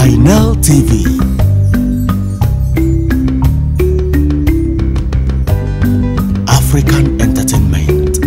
Final TV. African Entertainment.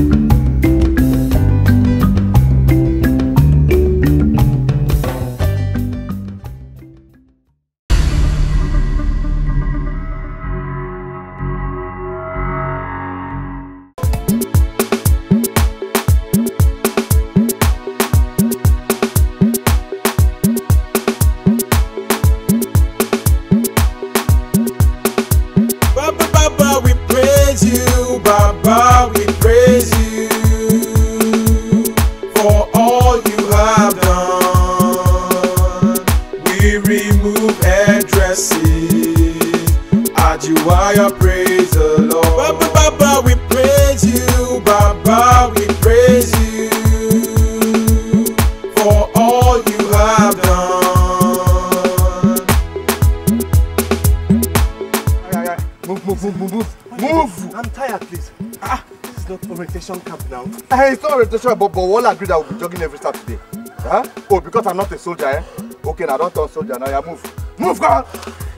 It's not orientation, but we'll agree that we'll be jogging every Saturday. Huh? Oh, because I'm not a soldier, eh? Okay, now don't turn soldier, now you move. Move, girl!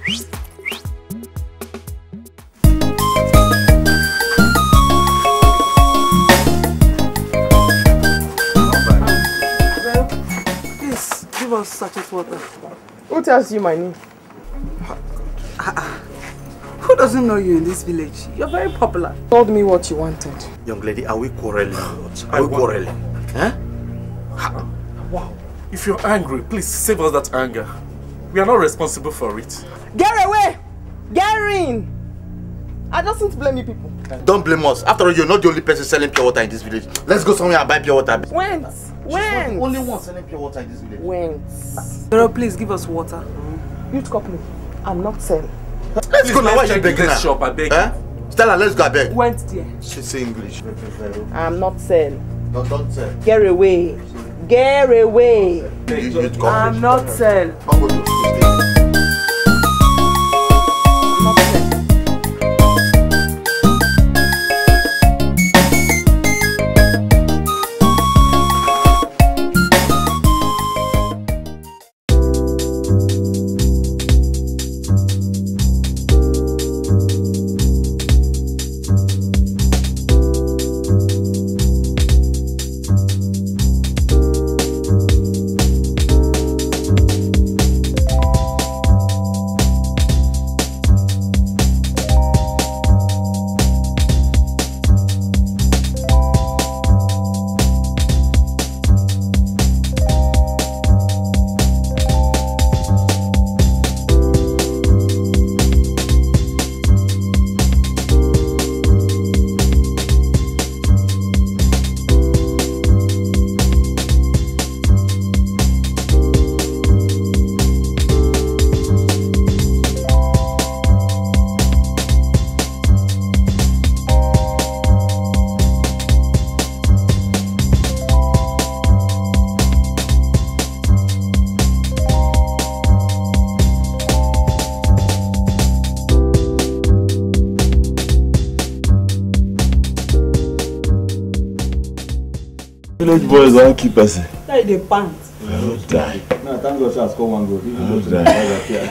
Please, give us sachet water. Who tells you my name? Who doesn't know you in this village? You're very popular. Told me what you wanted. Young lady, are we quarreling or what? Are we quarreling? Huh? Wow. If you're angry, please save us that anger. We are not responsible for it. Get away! Get in! I just want to blame you people. Don't blame us. After all, you're not the only person selling pure water in this village. Let's go somewhere and buy pure water. When? Only one selling pure water in this village. When? Girl, please give us water. Youth couple, I'm not selling. Let's go now. Why are you begging her? Shop, I beg. Stella, let's go, I beg. Went there. She say English. I'm not selling. Don't sell. Get away. Get away. I'm not selling. Village boys don't keep us. That is the pants. Oh, die. No, thank God, I score one goal.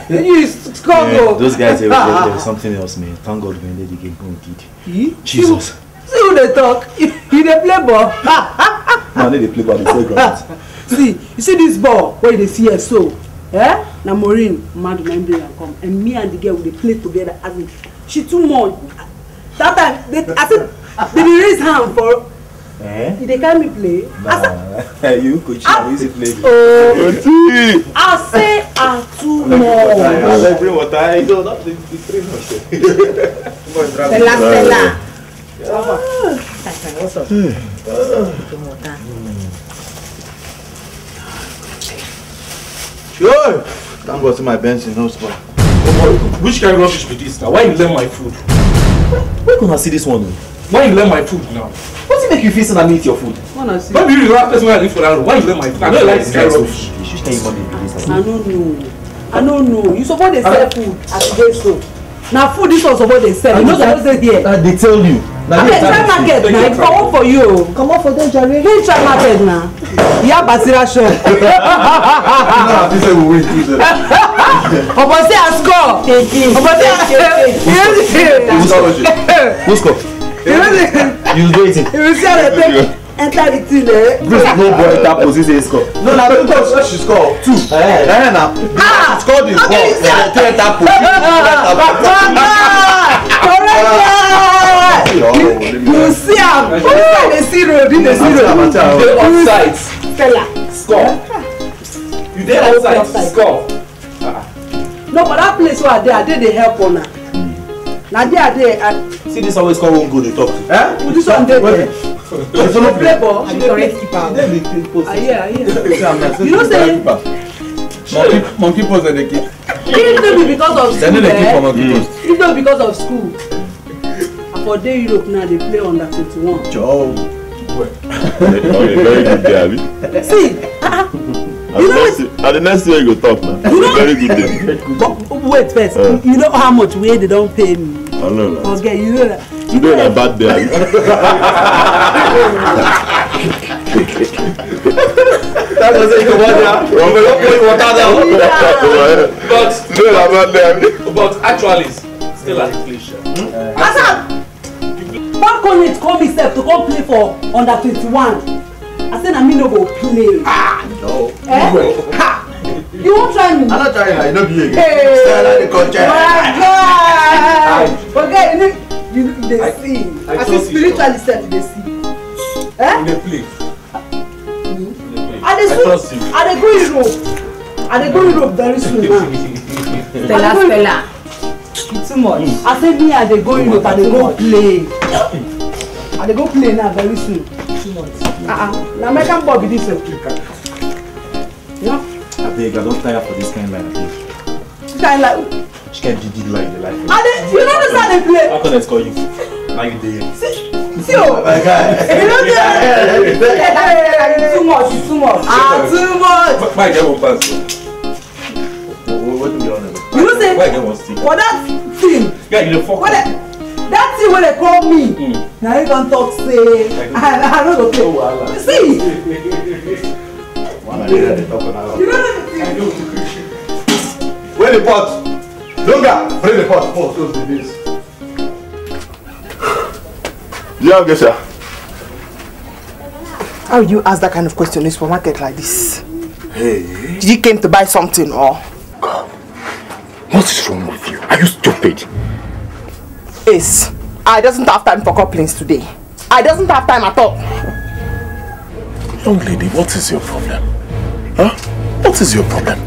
You score goal. Those guys, there's something else, man. Thank God when they get going did. Jesus. See who they talk. You they play ball. No, they play ball. They play ground. See, you see this ball where they see us so. Eh? Now Maureen, mad remember and come, and me and the girl they play together. As in, she too much. That time, I said, they raise hand for. Eh? Did they carry me play? Nah, you coach, how easy play. Oh, I say too much. I bring water. I don't know. It's too much. Stella. What's up? Sure. Thank God to my bench in no spot. Which kind of rubbish be this now? Why you learn my food? Where can I see this one? Why you learn my food now? What do you make you feel when I eat your food? Why be you the last person when I live for that room? Why you learn my food? I don't like this kind of rubbish. I don't know. You suppose they sell food at the day so. Now food this was what they sell. You know what they here. They tell you. Okay, try market now. Come on for you. Come on for them, Jerry. Hey, try market now. Yeah, Basira show. This is we win 2-0. Obo say I score. Obo say Who score? You waiting. you see how they take enter the thing there. Bruce no boy that position score. No, now because she scored 2. Now. She scored the ball. She enter You see am. They see road, they see road. They offside. Stella. Score. You dey outside. Score. No, but that place where I did they help on her. Now there. See this always call one go they talk to. Eh? This one there. It's not Play ball. I'm the correct keeper. Yeah. You know say monkey pose and the kid. it don't be because of They school. know the kid for monkey pose. It don't be because of school. For day Europe now they play under 21. Joe. Okay, very good day, Abi. See, you know the next year you go talk now. Very good day. but wait first. You know how much way they don't pay me. I know that. Okay, you know that. Today is a bad day, Abi. That was it. But actually, still an inflation. One connect call me step to come play for under 21. I said I mean no go play. No. You won't try me. I'm not trying. I know you again. Hey. Stella the contract. My God. Okay, you they see. I see spiritually set they see. In the play. I dey go Europe. I dey go Europe very soon now. Stella. It's too much. I say me I dey go Europe. I dey go play. I dey go play now very soon. Too much. Na American boy be this one. Yeah. I beg, I don't tire for this kind of life. Kind like. She can't do like the life. You don't understand they play. How can I call you? Now you there. See oh. My guy. You don't get too much. Too much. Why get one pass? What do you want? You know say Why get one stick? for that thing. Yeah, you dey fuck. That thing when they call me. Now you can talk say I don't know play. See. You know the thing. Where the pot? Longer. Bring the pot. Oh, close the base. Yeah, okay, sir. How would you ask that kind of question in a supermarket like this? Hey. Did you came to buy something or? What is wrong with you? Are you stupid? Ace, I doesn't have time for couplings today. I doesn't have time at all. Young lady, what is your problem? Huh? What is your problem?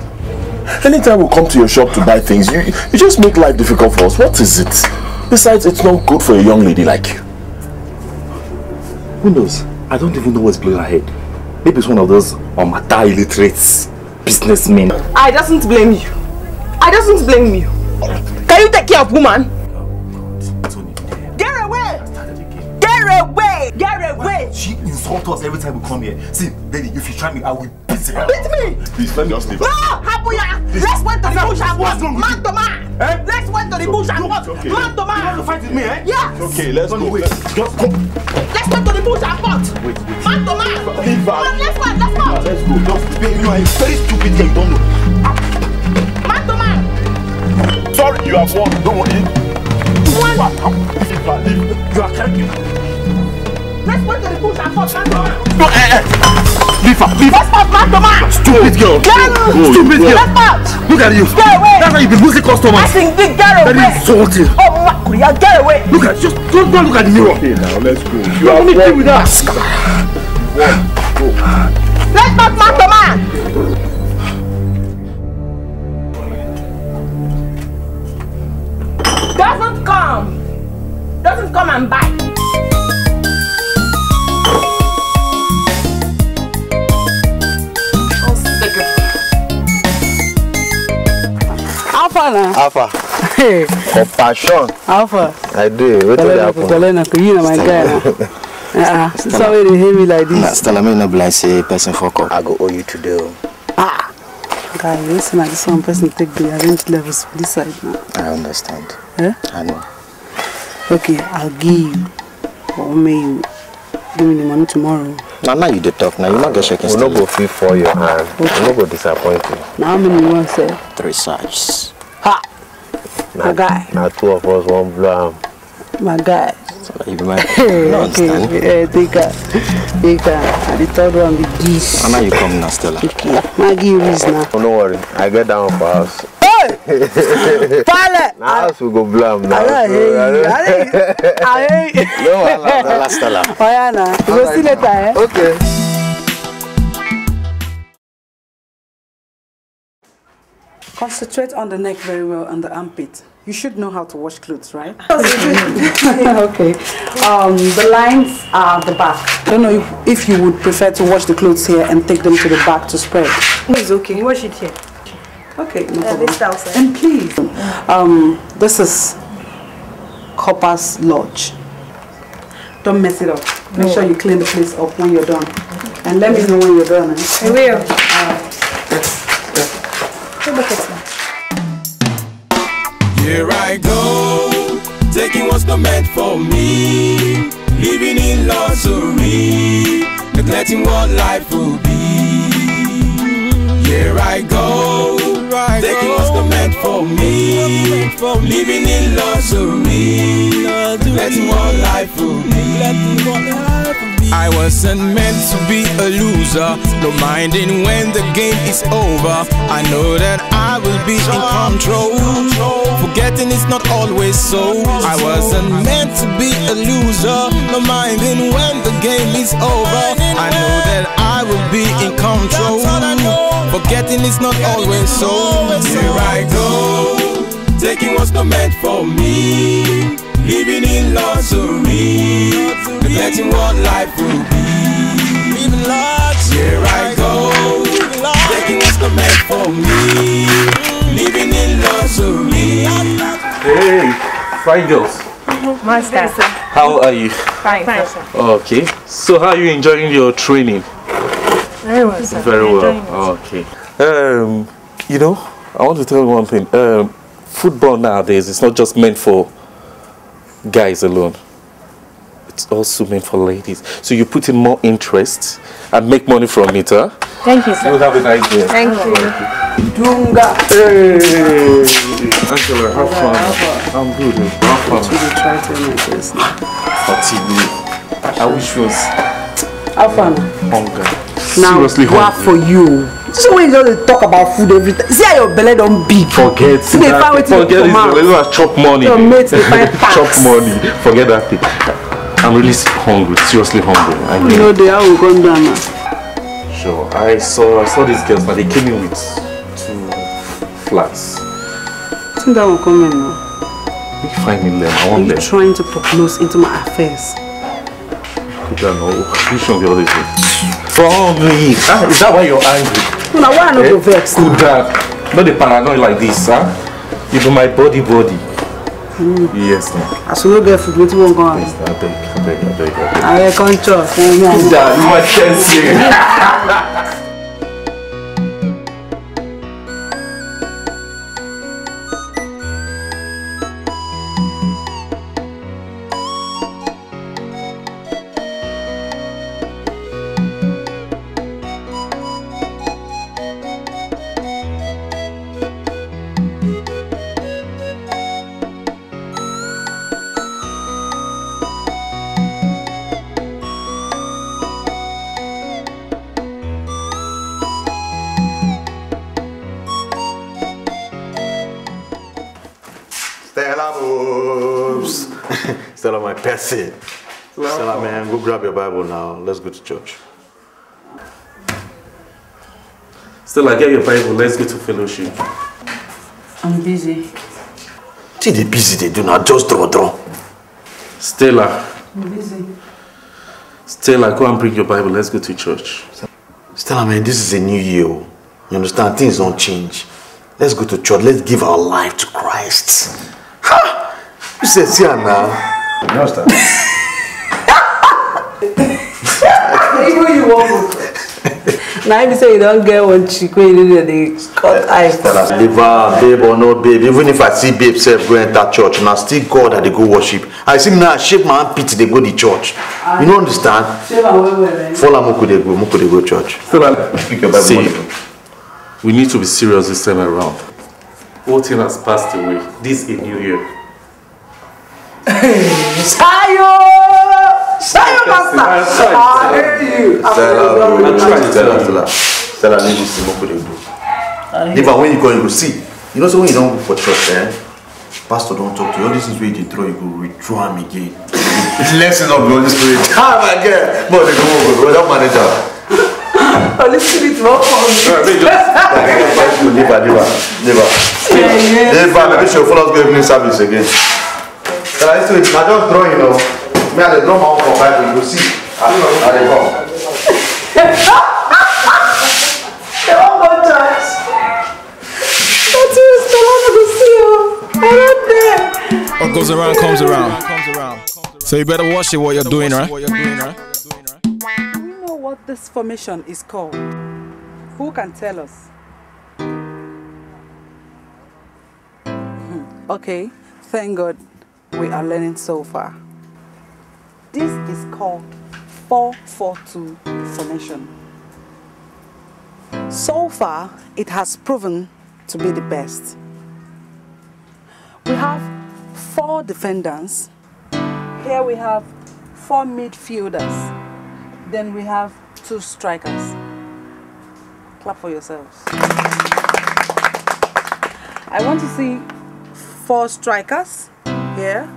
Anytime we come to your shop to buy things, you just make life difficult for us. What is it? Besides, it's not good for a young lady like you. Who knows? I don't even know what's blowing her head. Maybe it's one of those illiterates, businessmen. I doesn't blame you. I doesn't blame you. Can you take care of woman? Get away! Get away! Get away! She insults us every time we come here. See, Daddy, if you try me, I will beat her. Beat me! Please, let me just leave. No! Habuya! Let's went to the bush and watch man to man! Let's went to the bush and watch okay. man to man! You want to fight with me, eh? Yes! Okay, let's go. Wait, just come. Let's go to the bush and watch! Wait. Man to man! Leave her. Let's go! Let's go! Let's go. Just, you are a very stupid girl, you don't know. Man to man! Sorry, you have won. Don't worry. Leave. You are carrying. Let's go to the bush and watch man to man! No, leave her. Leave her. Let's watch man to man! Stupid girl. Stupid girl. Let's watch! Look at you. Get away! That's how you be losing customers. I think they get away! Very insulting. Oh, Makuria, get away! Look at just don't look at the mirror. Okay, now let's go. You have only deal with us. Let's not man to man! Doesn't come and buy. Alpha now. Alpha. Hey. Compassion. Alpha. I do. What did happen? You know my guy. Sorry to hear me like this. Stella, me no blind say person fuck up. I go owe you today. Guy, listen, like this one person take the arranged levels for this side now. I understand. Eh? I know. Okay, I'll give you. Or may you give me the money tomorrow. Now you the talk. Now you not get shaking. We'll not go feel for your hand. We'll not go disappoint you. Now how many you want to say? 3 sacks. Ha! My guy. Now 2 of us won't blow him. My guy. So you might understand. Okay, take her. And the third one be this. And now you come now, Stella. Okay. I'll give you this now. Oh, don't worry. I get down for us. Hey! Pale! Now we go blow him now. I hate you. No, Stella. Oh, yeah, nah. We'll see later, eh? Okay. Concentrate on the neck very well and the armpit. You should know how to wash clothes, right? Okay. The lines are the back. I don't know if you would prefer to wash the clothes here and take them to the back to spread. It's okay. Wash it here. Okay, no problem. This outside. And please, this is Copper's Lodge. Don't mess it up. Make sure you clean the place up when you're done. And let me know when you're done. Eh? I will. Two buckets now. Here I go, taking what's not meant for me, living in luxury, neglecting what life will be. Here I go, taking what's not meant for me, living in luxury, neglecting what life will be. I wasn't meant to be a loser, no minding when the game is over. I know that I will be in control, forgetting it's not always so. I wasn't meant to be a loser, no minding when the game is over. I know that I will be in control, forgetting it's not always so. Here I go, taking what's not meant for me, living in luxury, neglecting what life will be. Living large, here I go, taking what's not meant for me, living in luxury. Hey, fine girls. Master. How are you? Fine. Okay. So how are you enjoying your training? Very well, sir. Very well. Okay. You know, I want to tell you one thing. Football nowadays is not just meant for guys alone. It's also meant for ladies. So you put in more interest and make money from it, huh? Thank you, sir. You have a nice day. Thank you. Dunga. Hey, Angela, have fun. I'm good. Have fun. You try to make this. I wish you was Have fun. hunger. Now, Seriously what hungry. for you? So when you just talk about food every time, see how your belly don't big. Forget See they find that. Forget it. Let's not chop money. Your mates they find packs. Chop money. Forget that thing. I'm really hungry. Seriously hungry. You know they how we come down now. Sure. I saw these girls, but they came in with 2 flats. I think that will come in now. You find me them. I want You're them. trying to poke nose into my affairs. You don't know. You should be all this. From me. Ah, is that why you're angry? No, now why I not go vex? Good dad. Not the paranoid like this, huh? You do my body. Yes, no. As we don't get food, what you won't go on? I beg. I can't trust. Dad, you are chasing. Stella boobs. Stella, my person. Stella, man, go grab your Bible now. Let's go to church. Stella, get your Bible. Let's go to fellowship. I'm busy. See the busy they do now. Just draw. Stella, I'm busy. Stella, go and bring your Bible. Let's go to church. Stella, man, this is a new year. You understand? Things don't change. Let's go to church. Let's give our life to Christ. Ha! You said, see her now. You understand? Even you want Now if you say you don't get one chick when you do the cut eyes. Leave her, babe or no babe. Even if I see babe self go enter church, now still God that they go worship. I see now shape my armpit they go to church. You don't understand? Follow Muku they go church. See, we need to be serious this time around. Old thing has passed away. This is a new year. Sayo, master. I hear you. Tell her, leave this Muku they go. Even when you go, you go see. You know, so when you don't go for church, pastor don't talk to you. All this is where you throw, you go withdraw him again. Lesson of the Holy Spirit. Ah, my God. But they go, don't manage her. Holy Spirit, what for me? Never. Maybe she'll follow us go evening service again. I just draw, you know. Me and the draw my own for Bible, you go see. I they come. They won't go church. What goes around comes around. So you better watch it what you're doing, right? Do you know what this formation is called? Who can tell us? Okay, thank God we are learning so far. This is called 4-4-2 formation. So far, it has proven to be the best. We have 4 defenders. Here we have 4 midfielders. Then we have 2 strikers. Clap for yourselves. I want to see 4 strikers here,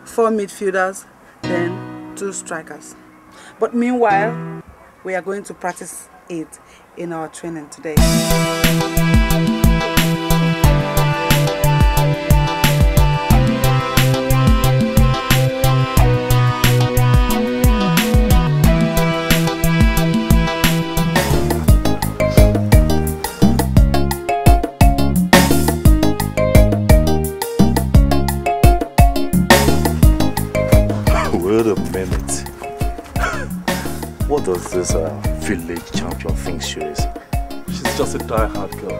4 midfielders, then 2 strikers. But meanwhile, we are going to practice it in our training today. Wait a minute. What does this village champion think she is? She's just a die-hard girl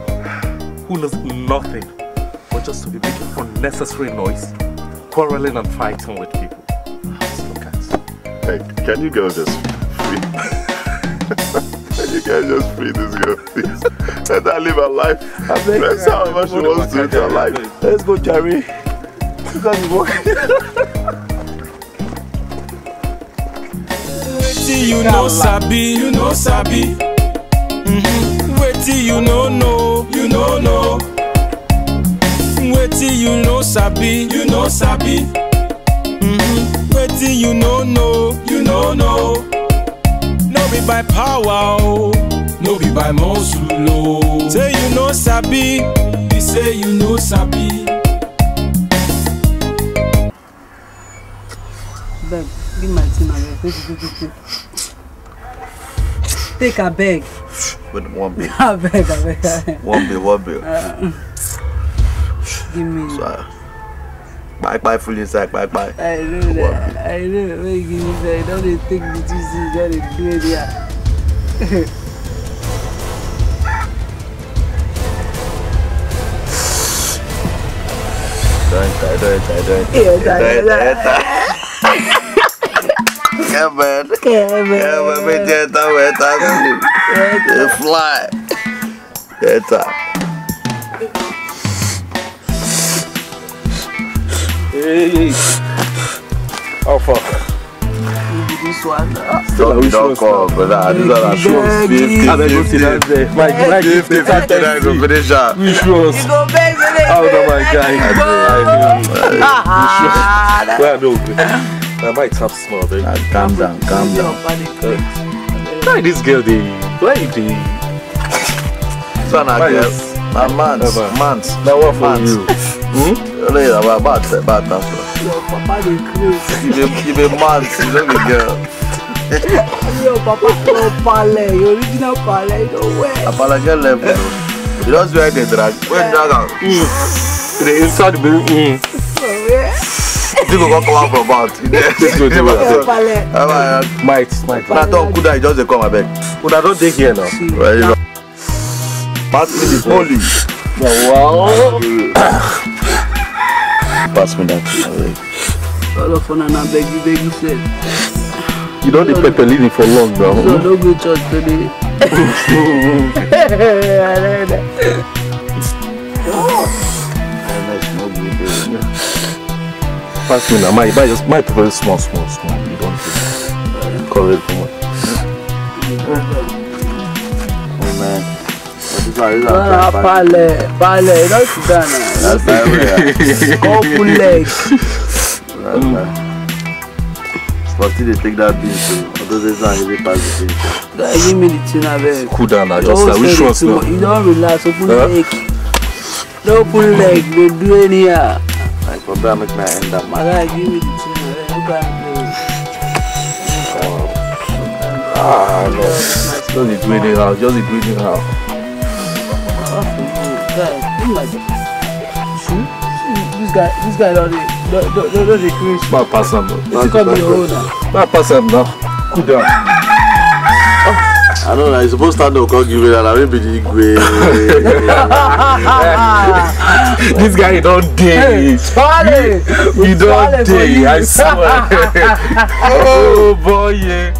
who knows nothing but just to be making unnecessary noise, quarreling and fighting with people. Just look at her. Hey, can you girls just free? Can you guys just free this girl, please? Let her live her life. That's how much she wants to live her life. Let's go, Jerry. You guys be working. You know sabi, Wetin you know no. Wetin you know sabi, Wetin you know no. No be by power, oh. No be by muscle, oh. Say you know sabi, he say you know sabi. Beg, give my team a beg. Take a beg. With one bill. I beg. One bill. Give me. So, bye full inside, bye. I know that. I know. When you give me that, don't they take the juice, don't they do it here. Don't. Come on, fly. Hey. Oh fuck. This one. Don't call, brother. These are shows. 50. And I go sit down there. My 50. I go finish that. We shows. You go beg. Oh no, my guy. Well, no. I might have small, baby. Calm down. Why this girl, why the... Son of girl. My man's. Now what for you? Bad answer. Your papa dey crazy. You be man, you don't be girl. Your papa no pale, your original pale, you know where. Pale girl level. You don't swear they drag. When drag out. The inside the So where? something will come out from out. Let's go to it. Might. Now don't could I just come back. Would I don't take here now? Well, you know. Pass me the holy. Wow. Pass me that. All of fun and I beg you said. You don't need pepper leading for long now. So don't go to church today. Pass me now. My pepper small. You don't take correct for much. Oh man. Pale, don't sit down now. Couple legs. But still they take that beat so although this one really pass the beat. Give me the thing abeg. Cool down now, just like which ones now? You don't relax, open leg. Don't pull leg, they do anyhow. Like for that make my end up. My guy, give me the thing abeg. No. Just do it anyhow, just do it anyhow. This guy don't decrease. Not pass him. Not pass him now. Cool down. I know that you're supposed to stand up and give it and I will be the Igbo. This guy don't dare. You don't dare, I swear. Oh boy, yeah.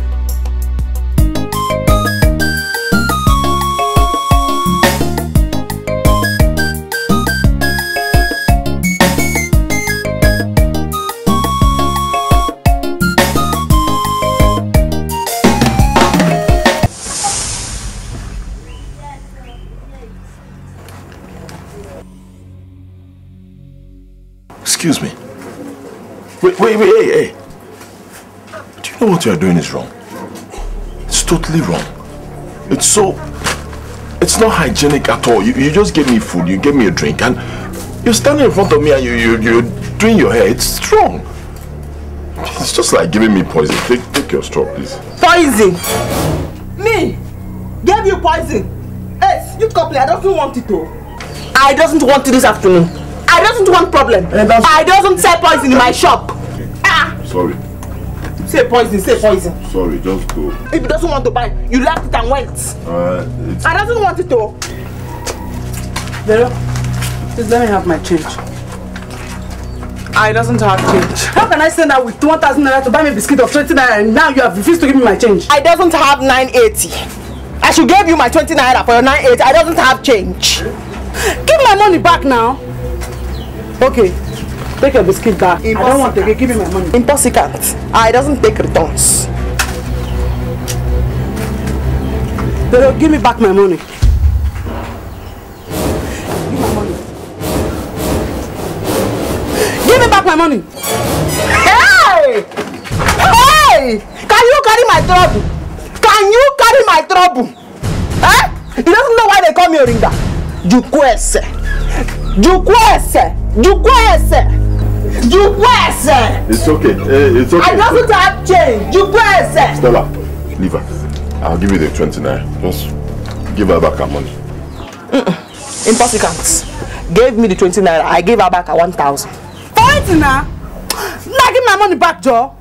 Excuse me. Wait, hey. Do you know what you are doing is wrong? It's totally wrong. It's not hygienic at all. You just gave me food, you gave me a drink, and you're standing in front of me and you're doing your hair. It's wrong. It's just like giving me poison. Take your straw, please. Poison? Me? Gave you poison? Yes, you complain. I don't want it to. I don't want it this afternoon. I don't want problem. I don't sell poison in my shop. Sorry. Say poison. Sorry, just go. If he doesn't want to buy, you left it and went. I don't want it to. Vero, please let me have my change. I doesn't have change. How can I send out with 1,000 naira to buy me a biscuit of 20 naira and now you have refused to give me my change? I doesn't have 980. I should give you my 20 naira for your 980. I doesn't have change. Give my money back now. Okay, take your biscuit back. I don't want to give me my money. Impossible. I doesn't take returns. Pero give me back my money. Give me back my money. Hey! Can you carry my trouble? Eh? He doesn't know why they call me Oringa. Jukwese. It's okay. It's okay. I doesn't have change. Jukwese. Stella, leave her. I'll give you the 29. Just give her back her money. Impossible. Gave me the 20 naira. I gave her back a 1,000. Point now. Now give my money back, Joe.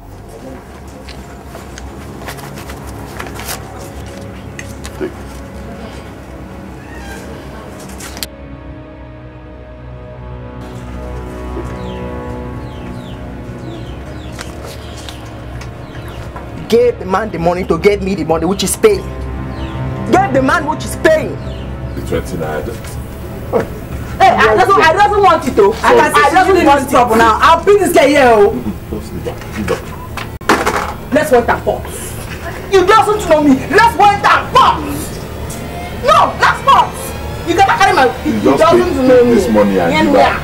Take. Gave the man the money to get me the money which is paying. Gave the man which is paying. The 29. Hey, I doesn't want it to. I doesn't want trouble now. I'll beat this guy here. Just leave her. Let's wait and pause. You doesn't know me. Let's wait and pause. No, let's pause. You cannot carry my. You doesn't know me. This money and give her.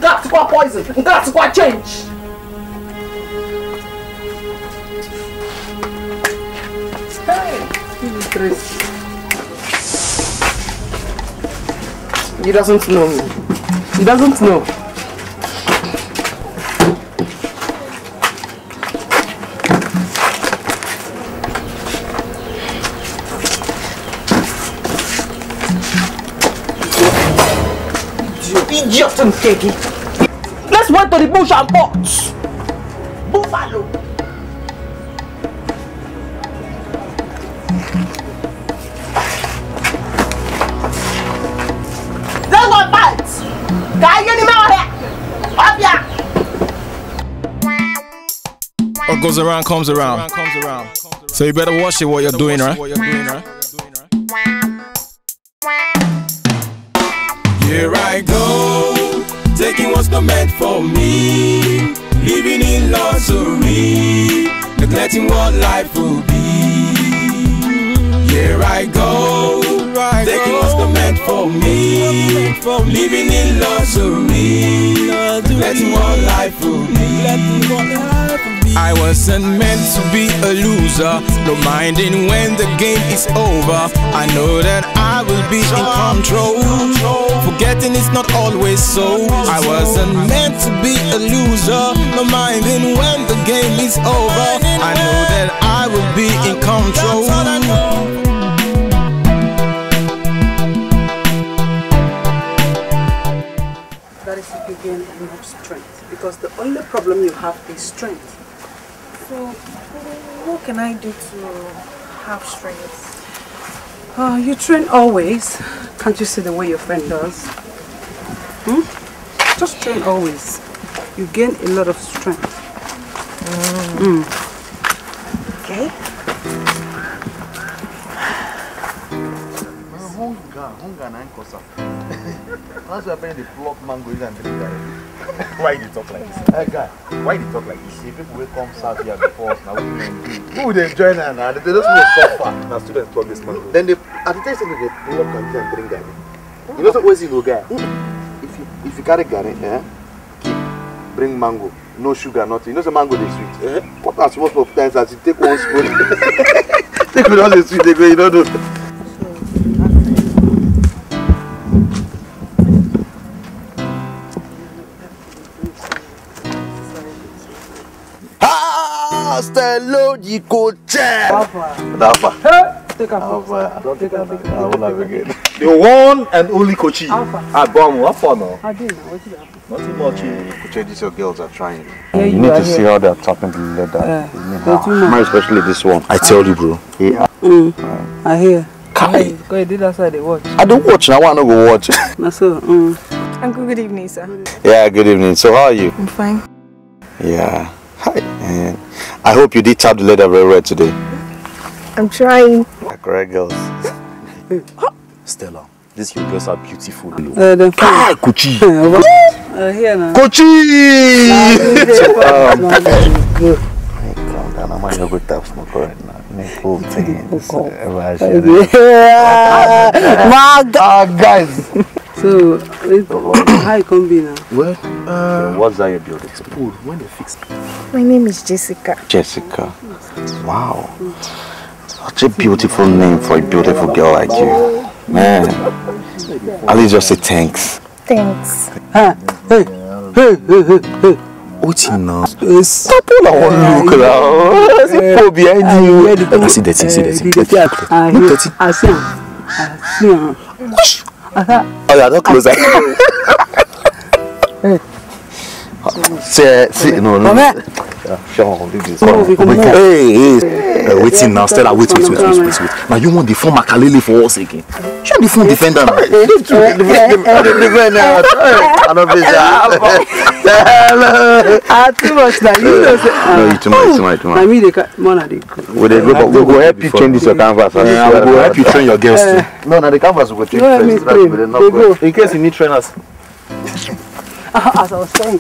Got to got poison. Got to got change. Hey, he doesn't know me. He doesn't know. Idiot and Kegi. Let's wait to the bush and pot. Buffalo. Let's go fight. Guy, get him out here. Up here. What goes around comes around. So you better watch it what you're doing, right? Here I go, taking what's not meant for me, living in luxury, neglecting what life will be. Here I go, taking what's not meant for me, living in luxury, neglecting what life will be. I wasn't meant to be a loser, no minding when the game is over. I know that I will be in control, forgetting it's not always so. I wasn't meant to be a loser, no minding when the game is over. I know that I will be in control. That is if you gain enough strength, because the only problem you have is strength. So, what can I do to have strength? You train always. Can't you see the way your friend does? Just train always. You gain a lot of strength. Okay. That's why the block mango is and drink that. Why do you talk like this? Hey guy, why do you talk like this? See, people will come south here before us now. Who would they join and they just go suffer. Now students talk this mango. Then they at the time they block and drink that. You know where's the guy? If you carry Gary, bring mango, no sugar, nothing. You know the mango is sweet. What are small of times as you take one spoon? Take with all the sweet, they go, you don't know. Hello, you go check. Take a photo. The one and only Kochi. Bomb, what for now? I did. What did happen? Nothing much. Kochi, these your girls are trying. You need to see how they're tapping the leather. More especially this one. I tell you, bro. Yeah. I hear. Kai. Go ahead, that's why they watch. I don't watch. I want to go watch. So, Uncle, good evening, sir. Yeah, good evening. So how are you? I'm fine. Yeah. Hi. I hope you did tap the leather very well today. I'm trying. Correct, girls. Stella, these your girls are beautiful. Hi, Kochi. Here now. Kochi! I'm going to go tap smoke right now. My God, guys. So, how you come be now? Well, what's that your building? Spool, when they fix it? My name is Jessica. Jessica. Wow. Such a beautiful name for a beautiful girl like you. Man. At least just say thanks. Thanks. Hey. What's in now? Stop all I want to look now. See people behind you. I see dirty, I see him. Oh yeah, not closer. See, no. Hey, waiting now, Stella, wait. Now you want the form Makalele for us again? You want the form defender now? Too much now, you know. No, you too much. I mean, they can't. We'll go help you train this your canvas. We'll help you train your girls too. No, the canvas will go train first. In case you need trainers. As I was saying.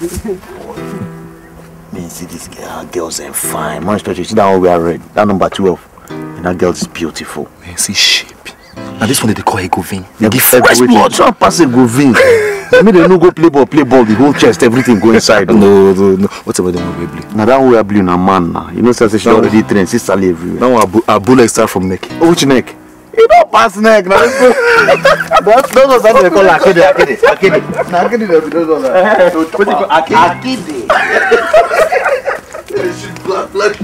Man, see this girl, girls are fine. Man, especially see that one we are red. That number 12. And that girl is beautiful. Man, see shape. Now this one they call a Govin. They give fresh blood. Try and pass a Govin. I mean they no go play ball, the whole chest, everything go inside. No. Whatever they want to play. Now that one we are blue now man now. You know she already trained, she's salary everywhere. Now our bullet start from neck. Oh, which neck? You don't pass neck now. Those are what they call Akide. Now Akide they don't know that. What do you call Akide? They shoot blood.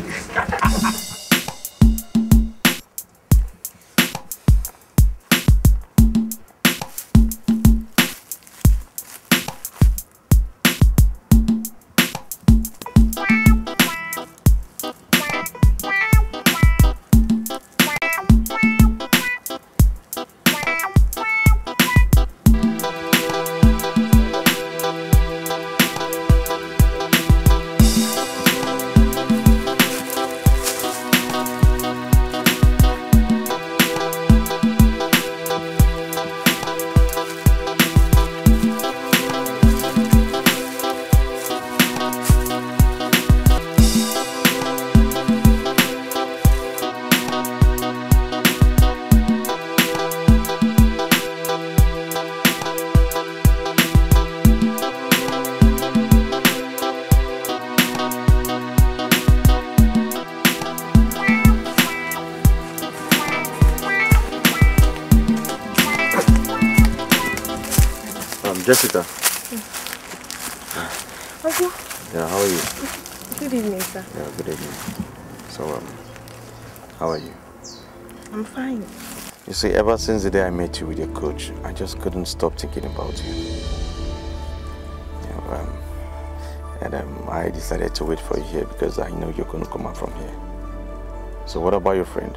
Jessica. Uncle. Yeah, how are you? Good evening, sir. Yeah, good evening. So, how are you? I'm fine. You see, ever since the day I met you with your coach, I just couldn't stop thinking about you. Yeah, I decided to wait for you here because I know you're going to come out from here. So what about your friend?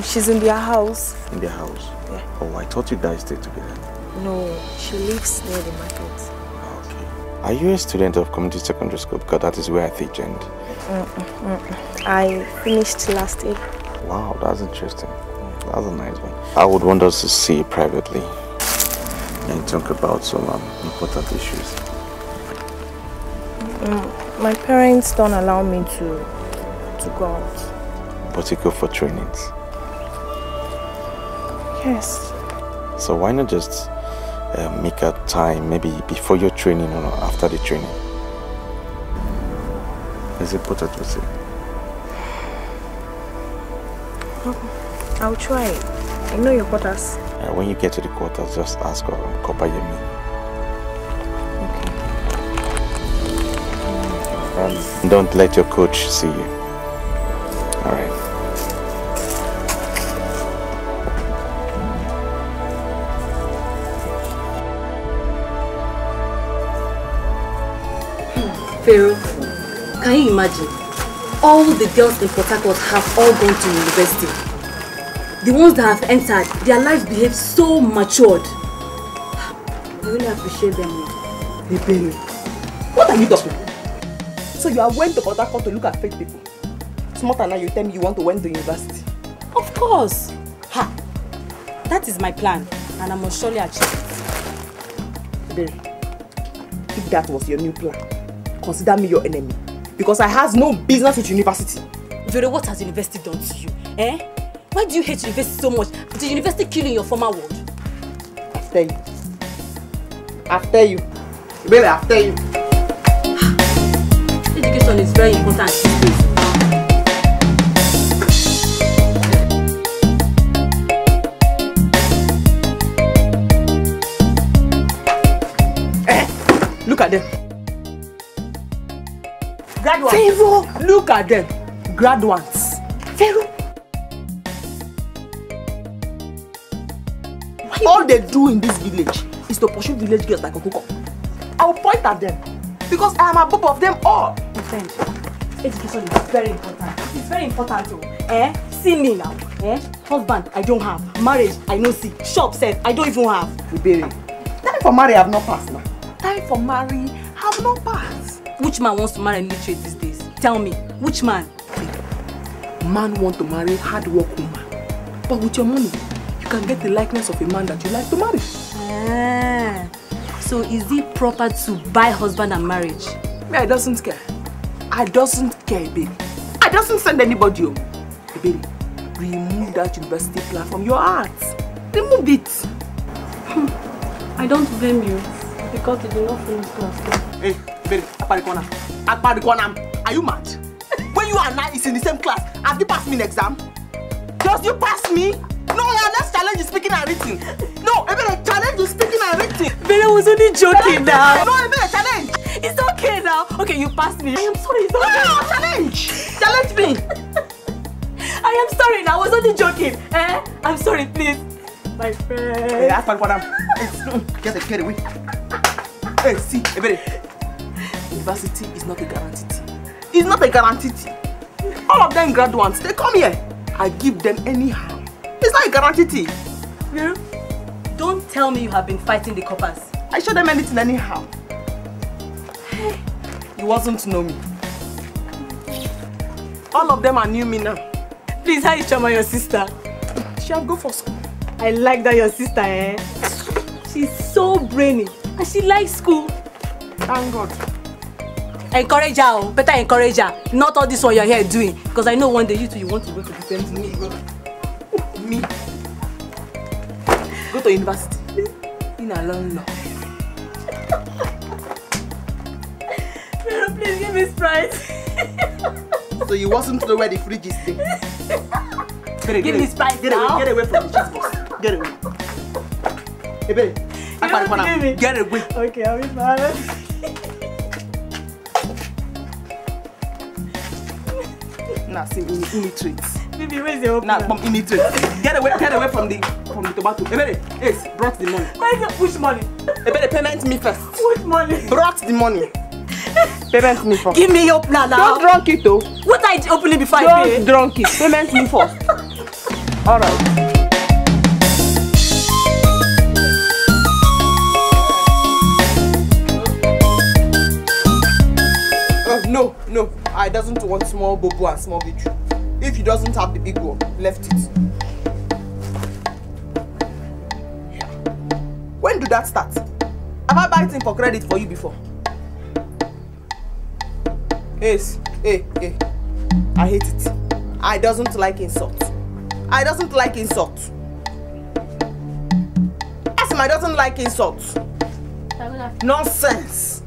She's in their house. In their house? Yeah. Oh, I thought you guys stayed together. No, she lives near the market. Okay. Are you a student of community secondary school? Because that is where I teach and... I finished last year. Wow, that's interesting. That's a nice one. I would want us to see you privately and talk about some important issues. My parents don't allow me to go out. But you go for trainings? Yes. So why not just make a time, maybe before your training or after the training? Is it important to say? I'll try. I know your quarters. When you get to the quarters, just ask for Kopa Yemi. Okay. Don't let your coach see you. All right. Pharaoh, can you imagine? All the girls in Port Harcourt have all gone to university. The ones that have entered, their lives behave so matured. I really appreciate them. Baby, what are you talking? So you are went to Port Harcourt to look at fake people? Smarter now, you tell me you want to went to university. Of course. Ha! That is my plan, and I must surely achieve it. Baby, if that was your new plan, consider me your enemy. Because I has no business with university. Vero, what has university done to you? Eh? Why do you hate university so much? Did university kill in your former world? After you. After you. Baby, after you. Education is very important these days. Look at them. Graduates. Pharaoh! Look at them. Graduates. Pharaoh! All they do in this village is to pursue village girls like a cook. I will point at them because I am above of them all. My friend, education is very important. It's very important too. Eh? See me now. Eh? Husband, I don't have. Marriage, I no see. Shop set, I don't even have. Baby, time for marry have not passed now. Time for marry have not passed. Which man wants to marry an illiterate these days? Tell me, which man? Man want to marry hard work woman. But with your money, you can get the likeness of a man that you like to marry. Ah, so is it proper to buy husband and marriage? Me, I doesn't care. I doesn't care, baby. I doesn't send anybody home. Baby, remove that university plan from your heart. Remove it. I don't blame you because you did not finish class. Hey, baby, Akparikwana, are you mad? When you and I is in the same class, have you passed me in exam? Does you pass me? No, let's challenge you speaking and written. No, even challenge you speaking and written. But I was only joking now. No, even a challenge. It's okay now. Okay, you passed me. I am sorry. It's okay. No, challenge. Challenge me. I am sorry now. I was only joking. Eh? I'm sorry, please. My friend. Hey, ask for them. Get away. Hey, see, baby. University is not a guarantee. It's not a guarantee. All of them graduates, they come here. I give them anyhow. It's not a guarantee. Vero, don't tell me you have been fighting the coppers. I show them anything anyhow. Hey, you wasn't know me. All of them are new me now. Please, how is Chama, your sister? She'll go for school. I like that your sister, eh? She's so brainy and she likes school. Thank God. Encourage her, oh. Better encourage her. Not all this one you're here doing. Because I know one day you two, you want to go to the same thing. Me? Go to university. In a long law. Vero, please give me Sprite. So you wasn't know where the fridge is there. Give me Sprite now. Get away from the cheese box. Get away. Hey, babe. Get away. Okay, I'll be fine. Now see, Ini treats. Baby, where's your Now, from Ini treats. Get away from the tomato. Yes, brought the money. Which money? Payment me first. Which money? Brought the money. Payment me first. Give me your plan now. Don't drunk it though. What I open it before I pay? Don't drunk it. Payment me first. Alright. No, I doesn't want small bobo and small victory. If he doesn't have the big one, left it. When did that start? Have I bought him for credit for you before? Yes, hey, I hate it. I doesn't like insult. I doesn't like insult. Ask him, I doesn't like insult. Nonsense.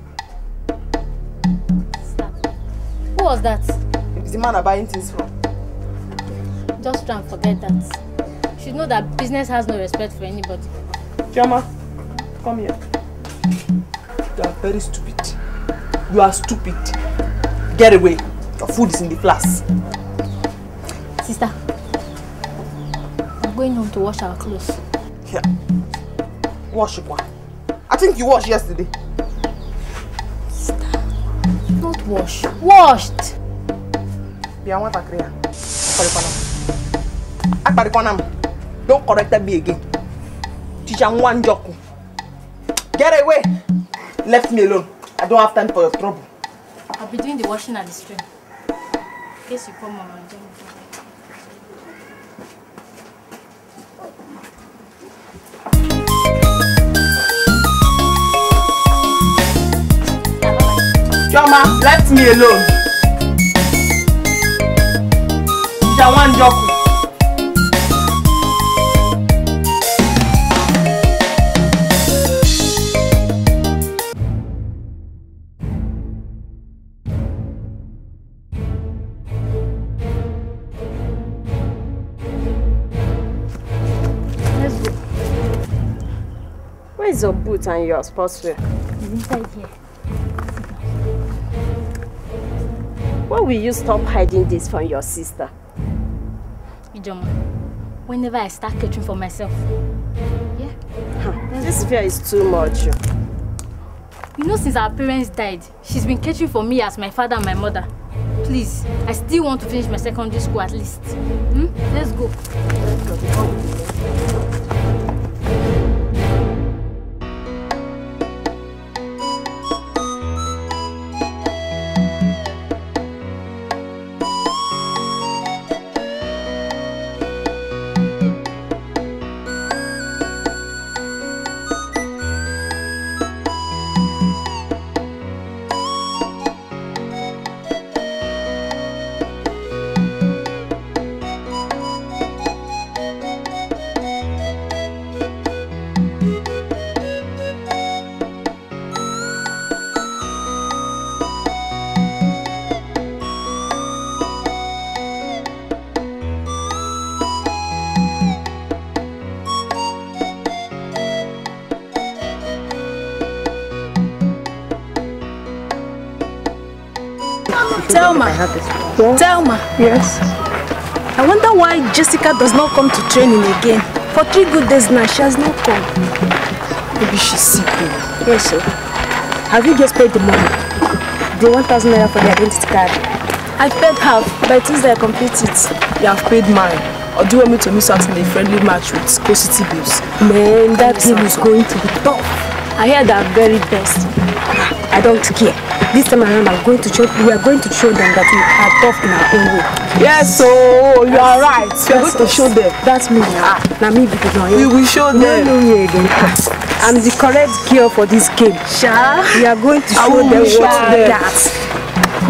Who was that? It's the man I'm buying things from. Just try and forget that. You should know that business has no respect for anybody. Chioma, come here. You are very stupid. You are stupid. Get away. Your food is in the flask. Sister, I'm going home to wash our clothes. Here. Wash it, one. I think you washed yesterday. Not wash. Washed. Don't correct me again. Teacher one joke. Get away. Left me alone. I don't have time for your trouble. I'll be doing the washing at the stream. In case you come, Mama. Chioma, left me alone. Teacher one joke. Where's your boot and your sportswear? It's inside here. When will you stop hiding this from your sister? Ijoma, whenever I start catering for myself. Yeah? This fear is too much. You know, since our parents died, she's been catering for me as my father and my mother. Please, I still want to finish my secondary school at least. Let's go. Thelma. Yes? I wonder why Jessica does not come to training again. For 3 good days now, she has not come. Maybe she's sick. Yes, sir. Have you just paid the money? The 1,000 naira for the identity card. I paid half, but since I complete it. You have paid mine. Or do you want me to miss out in a friendly match with School City Bills? Man, that deal is going to be tough. I hear they are very best. I don't care. This time around, we are going to show them that we are tough in our own way. Yes, so you are right. We are going to show them. That's me. Now me because now we will show them. No, me again. I'm the correct girl for this game. Sure. We are going to show them that.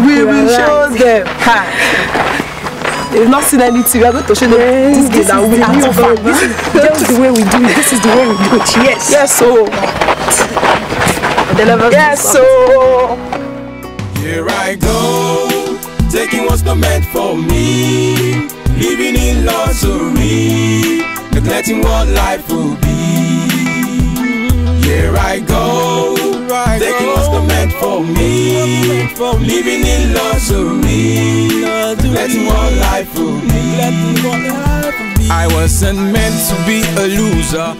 We will show them. They've not seen anything. We are going to show them this game that we are tough. This is the way we do it. This is the way we do it. Yes. Yes, so. Yes, so. Here I go, taking what's not meant for me, living in luxury, neglecting what life will be. Here I go, taking what's not meant for me, living in luxury, letting what life will be. I wasn't meant to be a loser.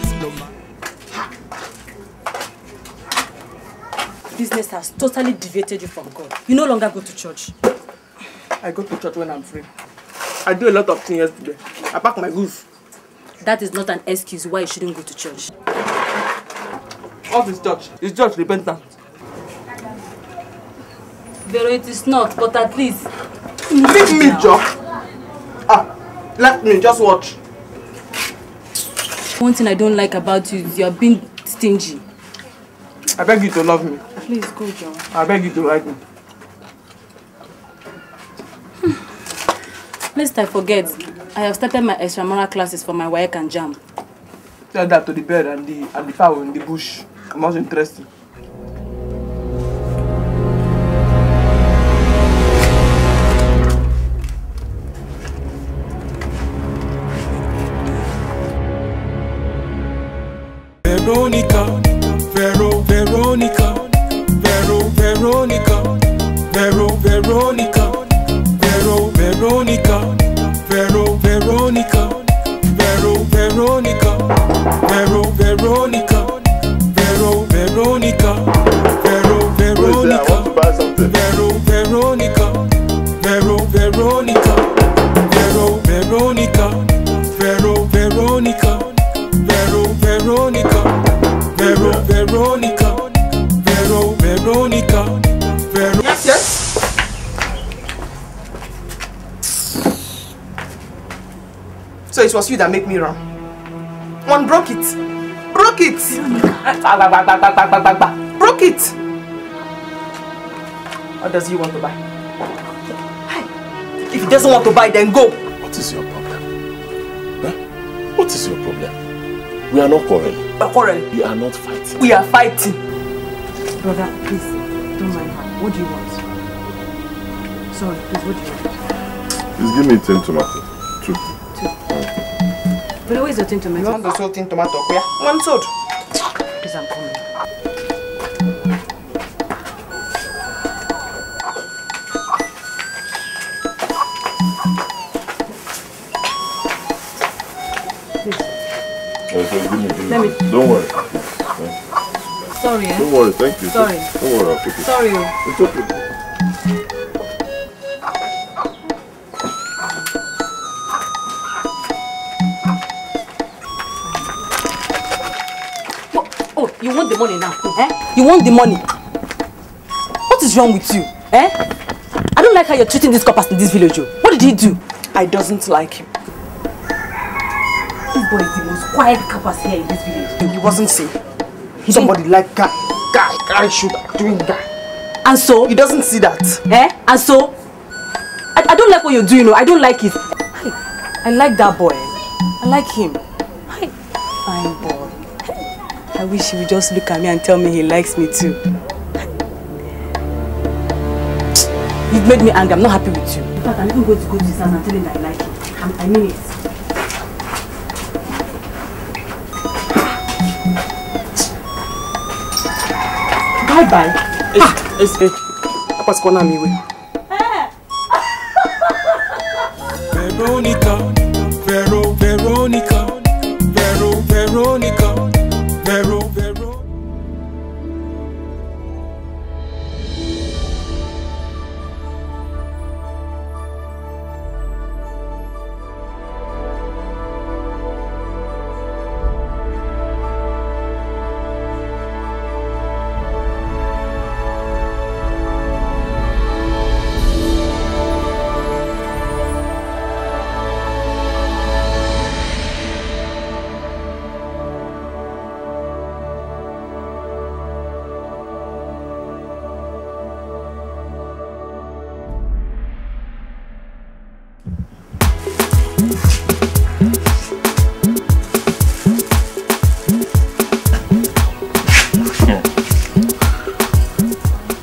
Business has totally deviated you from God. You no longer go to church. I go to church when I'm free. I do a lot of things yesterday. I pack my goods. That is not an excuse why you shouldn't go to church. What is church? Is church repentant? Vero, it is not, but at least... Leave me, Joe. Let me, just watch. One thing I don't like about you is you are being stingy. I beg you to love me. Please go, Joe. I beg you to like me. Lest I forget, I have started my extramural classes for my WAEC and JAMB. Tell that to the bird and the fowl in the bush. I'm not interested. Veronica, Veronica, Veronica, Veronica, Veronica, Veronica, Veronica, Veronica, Veronica, Veronica, Veronica, Veronica, Veronica, Veronica, Veronica, Veronica, Yes, yes. So it was you that made me run. One broke it. Broke it. Broke it. What does he want to buy? If he doesn't want to buy, then go. What is your problem? Huh? What is your problem? We are not quarreling. We are quarreling. We are not fighting. We are fighting. Brother, please, don't mind her. What do you want? Sorry, please, what do you want? Please give me 10 tomatoes. 2. But where is your tin tomato? You want the sold tin tomato? Where? One sold. Please, I'm coming. Let me. Don't worry. Sorry, eh? Don't worry, thank you. Sorry. Don't worry, I'll take it. Sorry. It's okay. Oh, you want the money now, eh? You want the money? What is wrong with you, eh? I don't like how you're treating this corpus in this village, oh. What did he do? I doesn't like him. This boy is the most quiet corpus here in this village. He wasn't seen. Somebody like guy shooter, doing guy. And so? He doesn't see that. Eh? And so? I don't like what you're doing, I don't like it. I like that boy. I like him. Fine boy. I wish he would just look at me and tell me he likes me too. You've made me angry. I'm not happy with you. In fact, I'm even going to go to his house and tell him that I like him. I mean it. Bye-bye. It's Papa's corner me way. Veronica, Veronica, Veronica, Vero.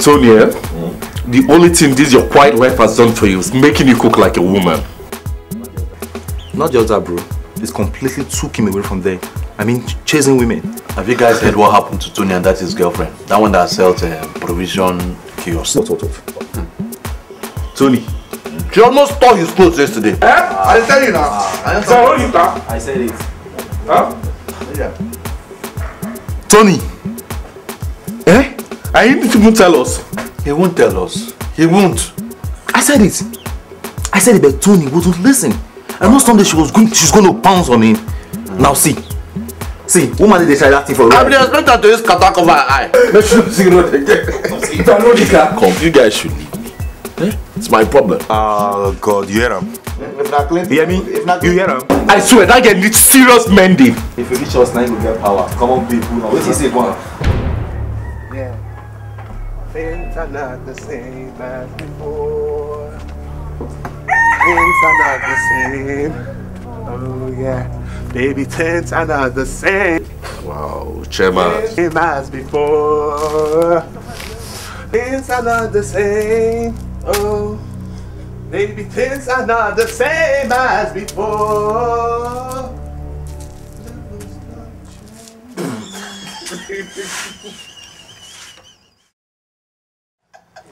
Sonia, the only thing this your quiet wife has done for you is making you cook like a woman. Not just that, bro. It's completely took him away from there. I mean, chasing women. Have you guys heard what happened to Tony and that's his girlfriend? That one that sells provision kiosk. Tony. She almost stole his clothes yesterday. I tell you now. I said it. Huh? Yeah. Tony. Eh? I didn't even tell us. He won't tell us. He won't. I said it. I said it, but Tony wouldn't listen. I know someday she's going to pounce on him. Now see, woman they try that thing for real. I've been expecting to use kata cover her eye. Let's see road again. If I know the car, come. You guys should leave me. Eh? It's my problem. Oh God, you hear him? You hear me? You hear him? I swear that guy needs serious mending. If you reach us now, you will get power. Come on, people. Now, what you say, go on? Yeah. Things are not the same as before. Things are not the same. Oh yeah. Baby, things are not the same. Wow, chairman. Same as before. Things are not the same. Oh. Baby, things are not the same as before.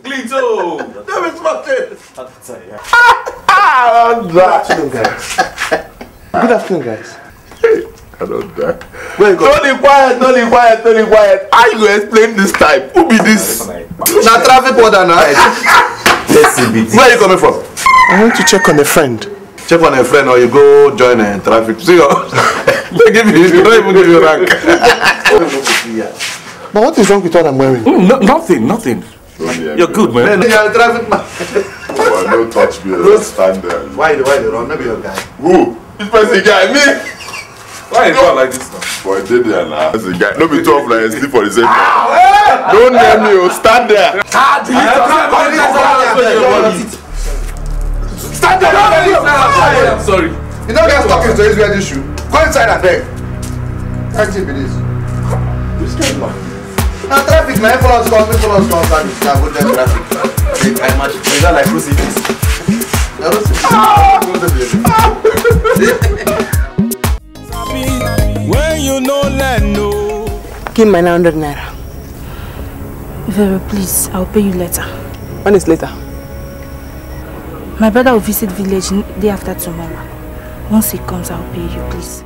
Glito! That was fucking. Good afternoon, guys. Good afternoon, guys. I don't die. Where you go? Tony quiet. How you gonna explain this time? Who be this? Now traffic order now. Where are you coming from? I want to check on a friend. Check on a friend or you go join a traffic. See you. They don't even give you rank. But what is wrong with what I'm wearing? Nothing. You're good, man. You're a traffic man. Oh, don't touch me. Don't stand there. Why the wrong? Maybe your guy. Who? This person guy, me. Why is it like this now? Boy, did there now. That's a guy. Don't be tough like sleep for the same time. Don't name me. Stand there. Stand there. I'm sorry. You know guys talking to Israel this shoe. Go inside and beg. Can't you be this? This guy man. Now traffic, man. Follow us, service. Now go there traffic. I imagine. Is that like crucifix? When you know, let know. Give me 900 naira. Vero, please, I'll pay you later. When is later? My brother will visit village day after tomorrow. Once he comes, I'll pay you, please.